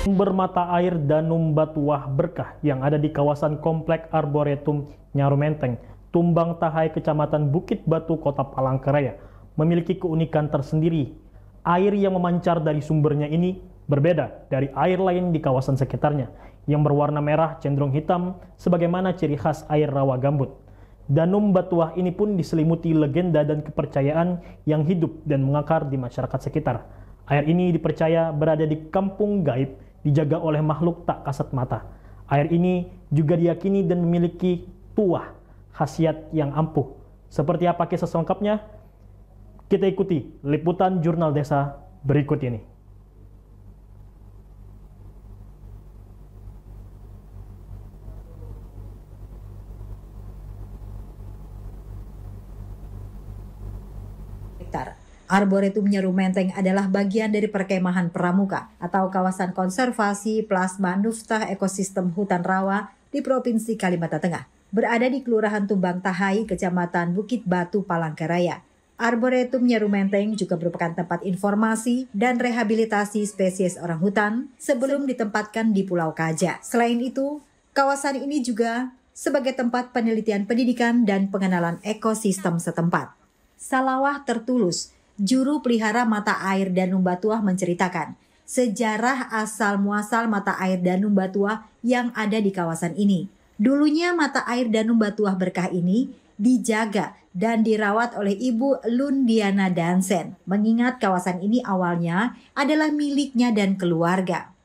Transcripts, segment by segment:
Sumber mata air Danum Batuah Berkah yang ada di kawasan Komplek Arboretum Nyarumenteng, Tumbang Tahai, Kecamatan Bukit Batu, Kota Palangkaraya, memiliki keunikan tersendiri. Air yang memancar dari sumbernya ini berbeda dari air lain di kawasan sekitarnya, yang berwarna merah cenderung hitam, sebagaimana ciri khas air rawa gambut. Danum Batuah ini pun diselimuti legenda dan kepercayaan yang hidup dan mengakar di masyarakat sekitar. Air ini dipercaya berada di kampung gaib, dijaga oleh makhluk tak kasat mata. Air ini juga diyakini dan memiliki tuah, khasiat yang ampuh. Seperti apa kisah selengkapnya? Kita ikuti liputan Jurnal Desa berikut ini. Arboretum Nyarumenteng adalah bagian dari perkemahan Pramuka atau kawasan konservasi plasma nuftah ekosistem hutan rawa di Provinsi Kalimantan Tengah. Berada di Kelurahan Tumbang Tahai, Kecamatan Bukit Batu, Palangkaraya. Arboretum Nyarumenteng juga merupakan tempat informasi dan rehabilitasi spesies orang hutan sebelum ditempatkan di Pulau Kaja. Selain itu, kawasan ini juga sebagai tempat penelitian pendidikan dan pengenalan ekosistem setempat. Salawah Tertulus, juru pelihara mata air Danum Batuah, menceritakan sejarah asal-muasal mata air Danum Batuah yang ada di kawasan ini. Dulunya mata air Danum Batuah Berkah ini dijaga dan dirawat oleh Ibu Lundiana Dansen, mengingat kawasan ini awalnya adalah miliknya dan keluarga.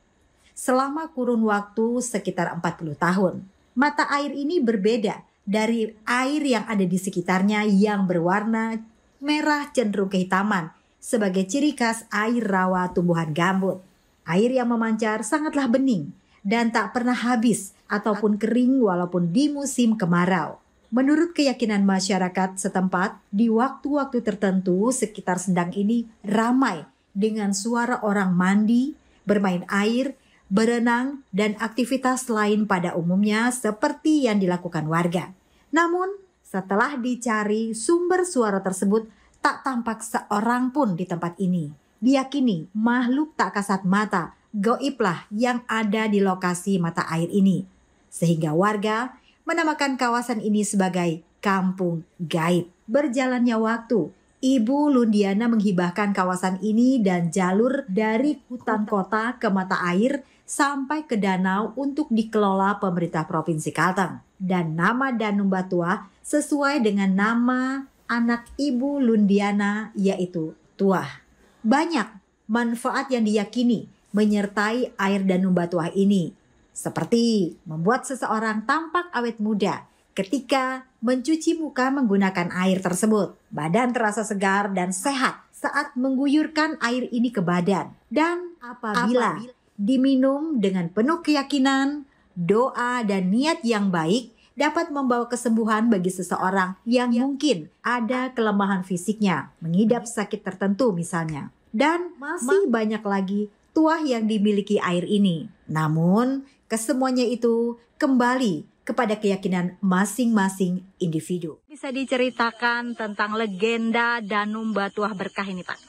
Selama kurun waktu sekitar 40 tahun, mata air ini berbeda dari air yang ada di sekitarnya yang berwarna merah cenderung kehitaman sebagai ciri khas air rawa tumbuhan gambut. Air yang memancar sangatlah bening dan tak pernah habis ataupun kering walaupun di musim kemarau. Menurut keyakinan masyarakat setempat, di waktu-waktu tertentu sekitar sendang ini ramai dengan suara orang mandi, bermain air, berenang, dan aktivitas lain pada umumnya seperti yang dilakukan warga. Namun, setelah dicari, sumber suara tersebut tak tampak seorang pun di tempat ini. Diyakini makhluk tak kasat mata, gaiblah yang ada di lokasi mata air ini. Sehingga warga menamakan kawasan ini sebagai Kampung Gaib. Berjalannya waktu, Ibu Lundiana menghibahkan kawasan ini dan jalur dari hutan kota ke mata air sampai ke danau untuk dikelola pemerintah Provinsi Kalteng. Dan nama Danum Batuah sesuai dengan nama anak Ibu Lundiana, yaitu Tuah. Banyak manfaat yang diyakini menyertai air Danum Batuah ini, seperti membuat seseorang tampak awet muda ketika mencuci muka menggunakan air tersebut. Badan terasa segar dan sehat saat mengguyurkan air ini ke badan. Dan apabila diminum dengan penuh keyakinan, doa, dan niat yang baik, dapat membawa kesembuhan bagi seseorang yang mungkin ada kelemahan fisiknya, mengidap sakit tertentu misalnya. Dan masih banyak lagi tuah yang dimiliki air ini. Namun, kesemuanya itu kembali kepada keyakinan masing-masing individu. Bisa diceritakan tentang legenda Danum Batuah Berkah ini, Pak?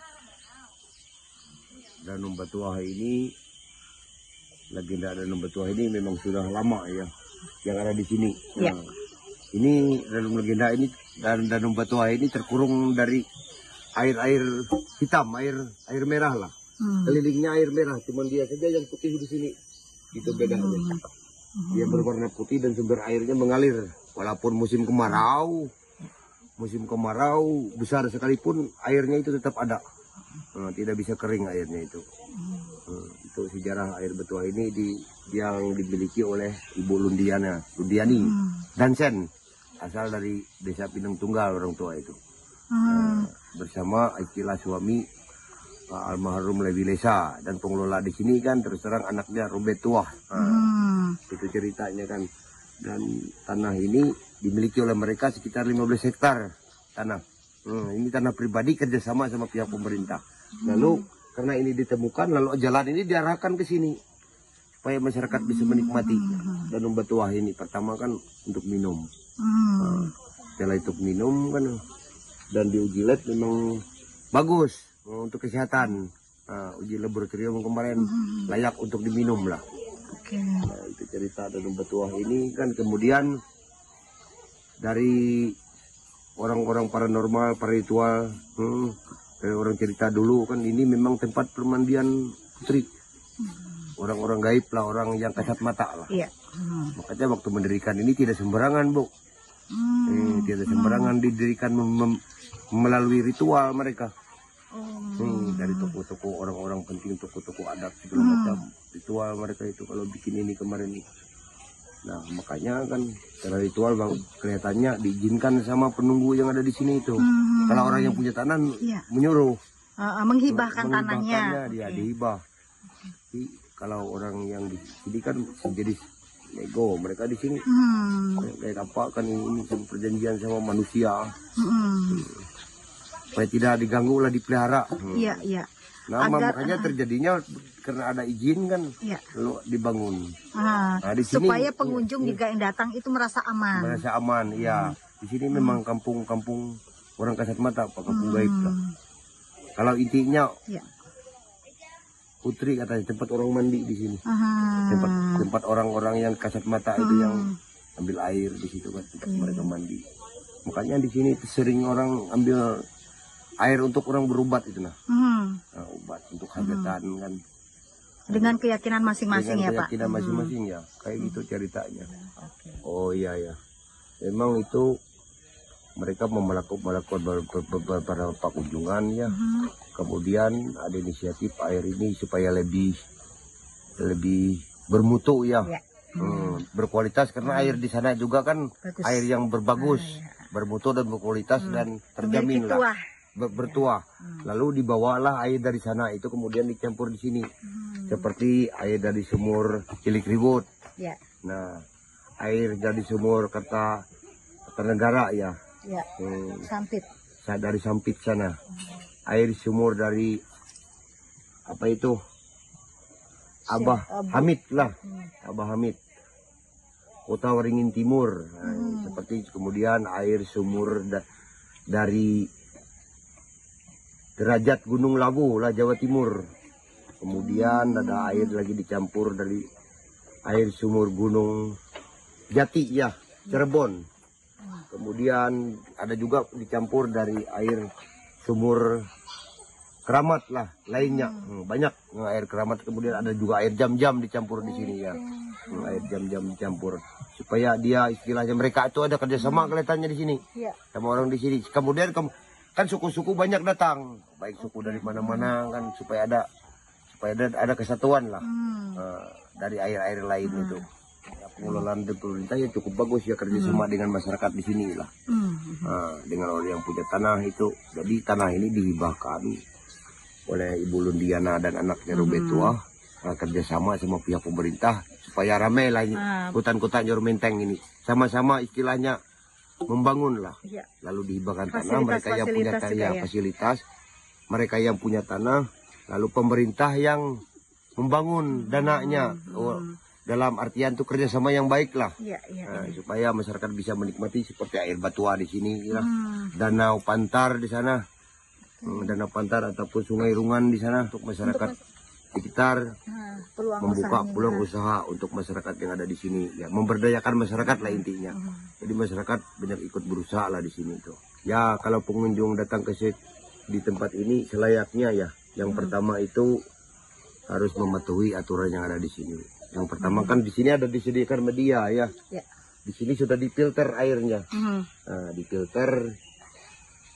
Danum Batuah ini, legenda Danum Batuah ini memang sudah lama ya, yang ada di sini. Ya. Nah, ini dalam legenda ini, dan Danum Batuah ini terkurung dari air hitam, air merah lah. Kelilingnya air merah, cuman dia saja yang putih di sini. Itu bedanya. Dia berwarna putih dan sumber airnya mengalir. Walaupun musim kemarau besar sekalipun airnya itu tetap ada. Tidak bisa kering airnya itu. Itu sejarah air Batuah ini yang dimiliki oleh Ibu Lundiani Dansen, asal dari Desa Pinang Tunggal orang tua itu. Bersama istilah suami almarhum Lewi Lesa, dan pengelola di sini kan terus terang anaknya Robert Tuah. Itu ceritanya kan. Dan tanah ini dimiliki oleh mereka sekitar 15 hektar tanah. Ini tanah pribadi kerjasama sama pihak pemerintah. Lalu karena ini ditemukan, lalu jalan ini diarahkan ke sini supaya masyarakat bisa menikmati Danum Batuah ini. Pertama kan untuk minum. Setelah itu minum kan, dan diuji lab memang bagus untuk kesehatan. Uji laboratorium kemarin layak untuk diminum lah. Oke. Itu cerita Danau Batuah ini kan. Kemudian dari orang-orang paranormal, pararitual, dari orang cerita dulu kan ini memang tempat permandian putri. Orang-orang gaib lah, orang yang kasat mata lah. Iya. Makanya waktu mendirikan ini tidak sembarangan, Bu. Tidak sembarangan didirikan melalui ritual mereka. Dari toko-toko orang-orang penting, toko-toko adat segala macam ritual mereka itu kalau bikin ini kemarin ini. Nah makanya kan secara ritual Bang kelihatannya diizinkan sama penunggu yang ada di sini itu. Kalau orang yang punya tanah menyuruh Menghibahkan tanahnya. Dia dihibah. Jadi, kalau orang yang di sini kan jadi nego mereka di sini. Kayak apa kan ini perjanjian sama manusia. Supaya tidak diganggu lah, dipelihara. Iya, iya. Nah, makanya terjadinya karena ada izin kan, lalu dibangun. Nah, di sini, supaya pengunjung juga yang datang itu merasa aman. Merasa aman, iya. Di sini memang kampung-kampung orang kasat mata, kampung gaib lah. Kalau intinya, putri katanya tempat orang mandi di sini. Tempat orang-orang yang kasat mata itu yang ambil air di situ kan, tempat mereka mandi. Makanya di sini sering orang ambil air untuk orang berobat itu nah. Obat untuk hajatan kan. Dengan keyakinan masing-masing ya Pak? Keyakinan masing-masing ya, kayak gitu ceritanya. Oh iya ya, memang itu mereka melakukan beberapa kunjungan ya. Kemudian ada inisiatif air ini supaya lebih bermutu ya. Berkualitas karena air di sana juga kan air yang berbagus, bermutu dan berkualitas dan terjamin lah. Bertuah. Lalu dibawalah air dari sana itu kemudian dicampur di sini. Seperti air dari sumur Cilik Ribut. Nah, air dari sumur Kertanegara ya. Sampit. Dari Sampit sana. Air sumur dari apa itu? Abah Hamid lah. Abah Hamid. Kota Waringin Timur. Nah, seperti kemudian air sumur dari Derajat Gunung Lawu lah Jawa Timur. Kemudian ada air lagi dicampur dari air sumur Gunung Jati ya, Cirebon. Kemudian ada juga dicampur dari air sumur Keramat lah lainnya. Banyak air Keramat, kemudian ada juga air Jam-Jam dicampur di sini ya. Air Jam-Jam dicampur supaya dia istilahnya mereka itu ada kerjasama kelihatannya di sini. Sama orang di sini. Kemudian kan suku-suku banyak datang, baik suku dari mana-mana kan supaya ada kesatuan lah dari air-air lain itu. Pengelolaan pemerintah ya cukup bagus ya, kerjasama dengan masyarakat di sini lah. Dengan orang yang punya tanah itu, jadi tanah ini dihibahkan oleh Ibu Lundiana dan anaknya Robetua, kerjasama sama pihak pemerintah supaya ramai lah hutan-hutan Nyarumenteng ini, sama-sama istilahnya membangun lah. Lalu dihibahkan tanah mereka yang punya fasilitas, mereka yang punya tanah, lalu pemerintah yang membangun dananya. Dalam artian itu kerjasama yang baik lah, supaya masyarakat bisa menikmati seperti air Batuah di sini, danau Pantar di sana, danau Pantar ataupun Sungai Rungan di sana untuk masyarakat sekitar, membuka peluang usaha untuk masyarakat yang ada di sini, ya memberdayakan masyarakat lah intinya. Jadi masyarakat banyak ikut berusaha lah di sini tuh. Ya kalau pengunjung datang di tempat ini selayaknya ya, yang pertama itu harus mematuhi aturan yang ada di sini. Yang pertama kan di sini ada disediakan media ya. Di sini sudah difilter airnya. Nah, difilter.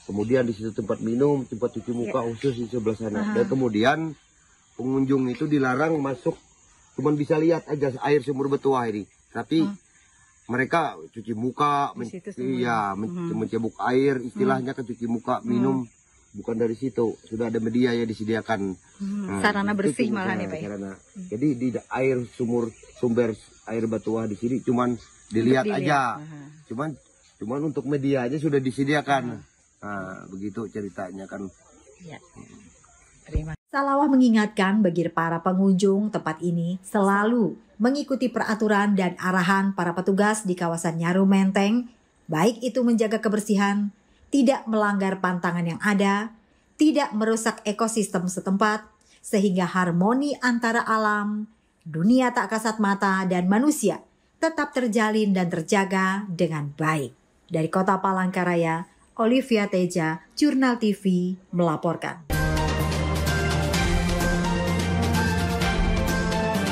Kemudian di situ tempat minum, tempat cuci muka khusus di sebelah sana. Dan kemudian pengunjung itu dilarang masuk, cuman bisa lihat aja air sumur Batuah ini. Tapi mereka cuci muka, mencebuk air, istilahnya kan cuci muka, minum. Bukan dari situ, sudah ada media yang disediakan. Sarana bersih malah nih Pak. Jadi di air sumber air Batuah di sini cuman dilihat aja. Cuman untuk media aja sudah disediakan. Nah, begitu ceritanya kan. Salawah mengingatkan bagi para pengunjung tempat ini selalu mengikuti peraturan dan arahan para petugas di kawasan Nyarumenteng, baik itu menjaga kebersihan, tidak melanggar pantangan yang ada, tidak merusak ekosistem setempat, sehingga harmoni antara alam, dunia tak kasat mata, dan manusia tetap terjalin dan terjaga dengan baik. Dari Kota Palangkaraya, Olivia Teja, Jurnal TV, melaporkan.